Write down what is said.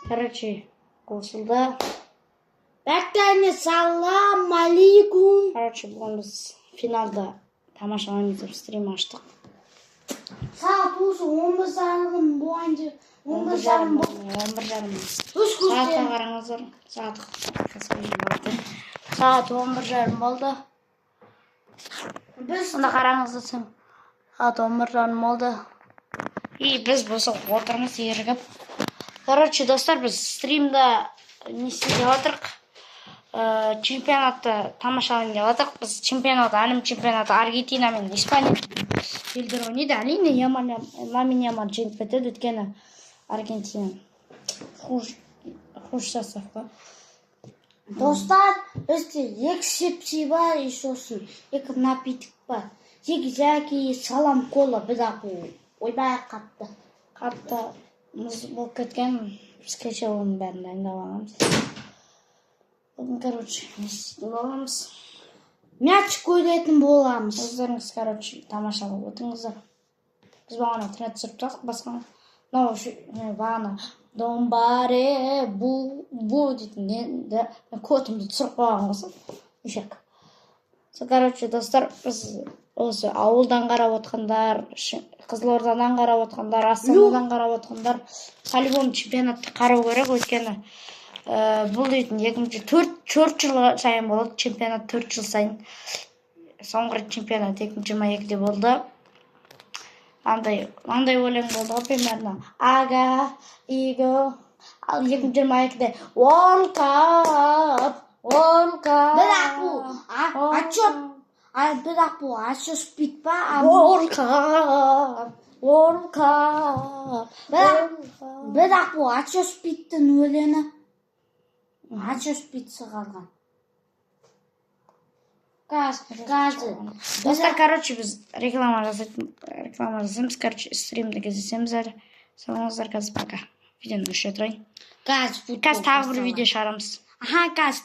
Короче, қосылды. Бәттәне салам алейкум. Короче, бүгін біз финалда тамашаламыз деп стрим аштық. Сағат осы 11:30 болғанша 11:30 11:30. Сағатқа қараңыздар. Сағат 11:30 болды. Сонда қараңыздар сен. Сағат 11:30 болды. И біз болса отырмыз ерігіп. Короче, достар, біз стримда не істеп отырық. Чемпионатты тамашалайын деп отырық. Біз әлем чемпионаты Аргентина мен Испания елдер ойнайды. Әрине, Ламин Ямаль жеңіп кетеді, өйткені Аргентина хуш состав қой. Достар, бізде 2 шепси бар, и сосын 2 напиток бар. Зеки, салам кола, біз ақу ойбай Қатты мұз болып кеткен, біз кеше оның бәрін дайындап аламыз. Бүгін, короче, не істейтін боламыз. Мяч көйлетін боламыз. Өздеріңіз, короче, тамашалап отырыңыздар. Біз бағана тренер түсіріп тастық, басқа. Бағана домбаре бу дейтін енді котымды түсіріп қойған қосын. Үшек. Короче, достар, біз осы ауылдан қарап отқандар, Қызылордадан қарап отқандар, Астанадан қарап отқандар, по-любому чемпионатты қарау керек, өйткені бұл дейтін 4 жыл сайын болады, чемпионат 4 жыл сайын. Соңғы чемпионат 2022-де болды. Андай өлең болды ғой, примерно. Ага, иго. Ал 2022-де World Cup. Бірақ бұл отчет спит па? World Cup. Бірақ бұл отчет спиттің өлені. Отчет спитсі қалған. Қазір. Достар, короче, біз реклама жасаймыз, короче, стримді кездесеміз әлі. Саламыздар, қазір пока. Видеоны өшіре тұрайын. Қазір тағы бір видео шығарамыз. Қазір